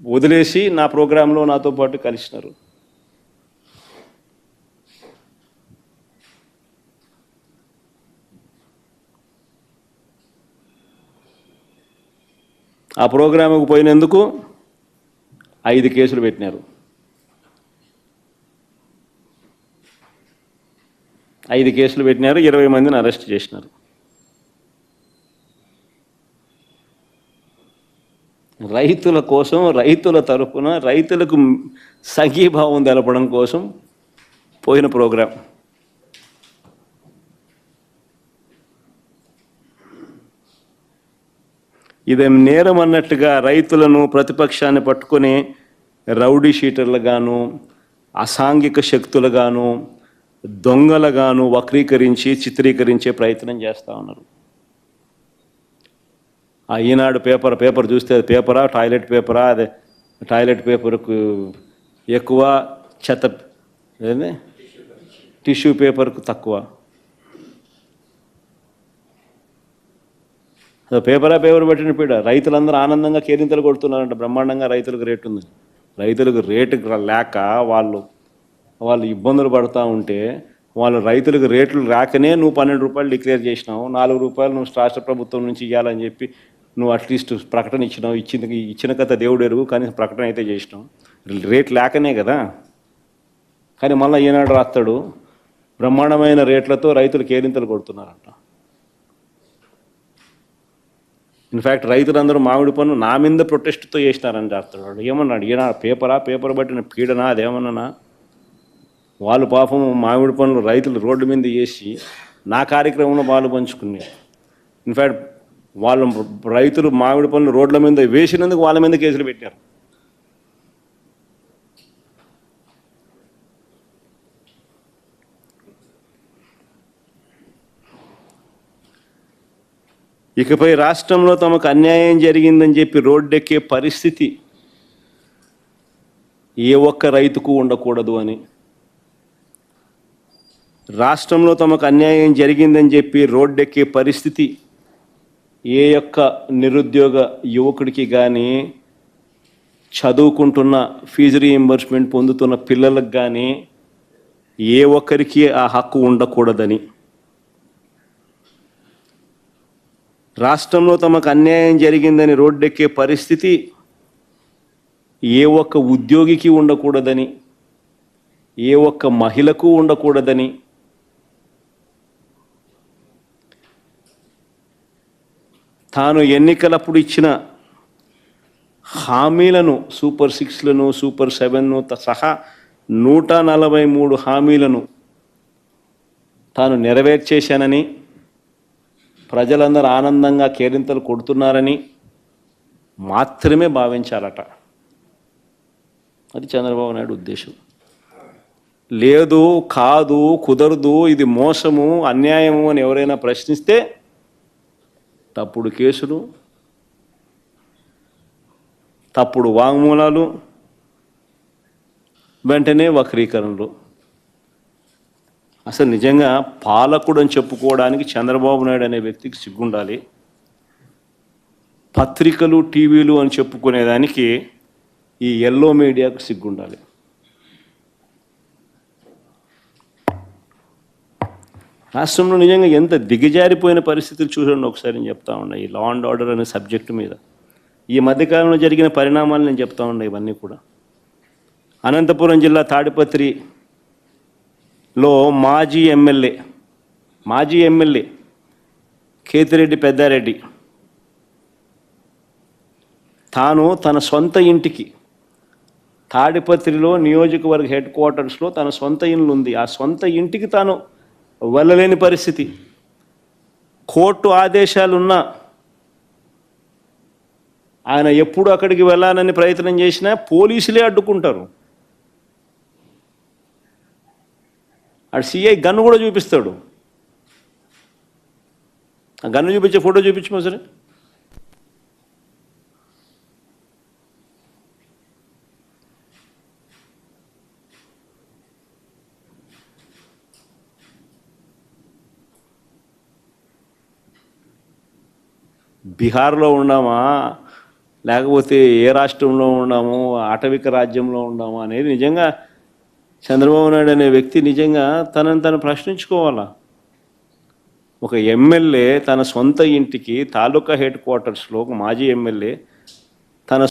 వదిలేసి నా ప్రోగ్రాంలో నాతో పాటు కలిసినారు. ఆ ప్రోగ్రాముకు పోయినందుకు 5 కేసులు పెట్టినారు. 5 కేసులు పెట్టినారు, 20 మందిని అరెస్ట్ చేసినారు. రైతుల కోసం, రైతుల తరఫున, రైతులకు సంఘీభావం తెలపడం కోసం పోయిన ప్రోగ్రాం. ఇదేం నేరం అన్నట్టుగా రైతులను, ప్రతిపక్షాన్ని పట్టుకొని రౌడీ షీటర్లుగాను, అసాంఘిక శక్తులుగాను, దొంగలుగాను వక్రీకరించి చిత్రీకరించే ప్రయత్నం చేస్తూ ఉన్నారు. ఆ ఈనాడు పేపర్ చూస్తే అది పేపరా, టాయిలెట్ పేపరా? అదే టాయిలెట్ పేపర్కు ఎక్కువ, చెత్త టిష్యూ పేపర్కు తక్కువ. పేపర్ పట్టిన పీడ. రైతులందరూ ఆనందంగా కేరింతలు కొడుతున్నారంట, బ్రహ్మాండంగా రైతులకు రేటు ఉంది. రైతులకు రేటు లేక వాళ్ళు ఇబ్బందులు పడుతూ ఉంటే, వాళ్ళు రైతులకు రేట్లు రాకనే నువ్వు 12 రూపాయలు డిక్లేర్ చేసినావు, 4 రూపాయలు నువ్వు రాష్ట్ర ప్రభుత్వం నుంచి ఇవ్వాలని చెప్పి నువ్వు అట్లీస్ట్ ప్రకటన ఇచ్చినావు. ఇచ్చిన కథ దేవుడు ఎరుగు, కానీ ప్రకటన అయితే చేసినావు. రేట్ లేకనే కదా. కానీ మళ్ళీ ఈనాడు రాస్తాడు, బ్రహ్మాండమైన రేట్లతో రైతులు కేరింతలు కొడుతున్నారంట. ఇన్ఫ్యాక్ట్ రైతులందరూ మామిడి పన్ను నా మీద ప్రొటెస్ట్తో చేసినారని రాస్తాడు. ఏమన్నాడు ఈయన? పేపర్ పట్టిన పీడనా అదేమన్నా? వాళ్ళు పాపం మామిడి పనులు రైతులు రోడ్డు మీద చేసి నా కార్యక్రమంలో వాళ్ళు పంచుకున్నారు. ఇన్ఫ్యాక్ట్ వాళ్ళు రైతులు మామిడి పనులు రోడ్ల మీద వేసినందుకు వాళ్ళ మీద కేసులు పెట్టారు. ఇకపై రాష్ట్రంలో తమకు అన్యాయం జరిగిందని చెప్పి రోడ్డెక్కే పరిస్థితి ఏ ఒక్క రైతుకు ఉండకూడదు అని, రాష్ట్రంలో తమకు అన్యాయం జరిగిందని చెప్పి రోడ్డెక్కే పరిస్థితి ఏ యొక్క నిరుద్యోగ యువకుడికి కానీ, చదువుకుంటున్న ఫీజు రీయింబర్స్మెంట్ పొందుతున్న పిల్లలకు కానీ ఏ ఒక్కరికి ఆ హక్కు ఉండకూడదని, రాష్ట్రంలో తమకు అన్యాయం జరిగిందని రోడ్డెక్కే పరిస్థితి ఏ ఒక్క ఉద్యోగికి ఉండకూడదని, ఏ ఒక్క మహిళకు ఉండకూడదని, తాను ఎన్నికలప్పుడు ఇచ్చిన హామీలను, సూపర్ 6లను, సూపర్ 7ను సహా 143 హామీలను తాను నెరవేర్చేశానని, ప్రజలందరూ ఆనందంగా కేరింతలు కొడుతున్నారని మాత్రమే భావించాలట. అది చంద్రబాబు నాయుడు ఉద్దేశం. లేదు, కాదు, కుదరదు, ఇది మోసము, అన్యాయము అని ఎవరైనా ప్రశ్నిస్తే తప్పుడు కేసులు, తప్పుడు వాంగ్మూలాలు, వెంటనే వక్రీకరణలు. అసలు నిజంగా పాలకుడు అని చెప్పుకోవడానికి చంద్రబాబు నాయుడు అనే వ్యక్తికి సిగ్గుండాలి. పత్రికలు, టీవీలు అని చెప్పుకునేదానికి ఈ ఎల్లో మీడియాకు సిగ్గుండాలి. రాష్ట్రంలో నిజంగా ఎంత దిగజారిపోయిన పరిస్థితులు చూడండి ఒకసారి. నేను చెప్తా ఉన్నా ఈ లా అండ్ ఆర్డర్ అనే సబ్జెక్టు మీద ఈ మధ్యకాలంలో జరిగిన పరిణామాలు నేను చెప్తా ఉన్నా. ఇవన్నీ కూడా అనంతపురం జిల్లా తాడిపత్రిలో మాజీ ఎమ్మెల్యే కేతిరెడ్డి పెద్దారెడ్డి తాను తన సొంత ఇంటికి తాడిపత్రిలో నియోజకవర్గ హెడ్ క్వార్టర్స్లో తన సొంత ఇల్లు ఉంది. ఆ సొంత ఇంటికి తాను వెళ్ళలేని పరిస్థితి. కోర్టు ఆదేశాలున్నా ఆయన ఎప్పుడు అక్కడికి వెళ్ళాలని ప్రయత్నం చేసినా పోలీసులే అడ్డుకుంటారు. ఆడు సిఐ గన్ను కూడా చూపిస్తాడు. ఆ గన్ను చూపించే ఫోటో చూపించమో సరే. బీహార్లో ఉన్నామా, లేకపోతే ఏ రాష్ట్రంలో ఉన్నాము, ఆటవిక రాజ్యంలో ఉన్నాము అనేది నిజంగా చంద్రబాబు నాయుడు అనే వ్యక్తి నిజంగా తనను తను ప్రశ్నించుకోవాలా. ఒక ఎమ్మెల్యే తన సొంత ఇంటికి తాలూకా హెడ్ క్వార్టర్స్లో ఒక మాజీ ఎమ్మెల్యే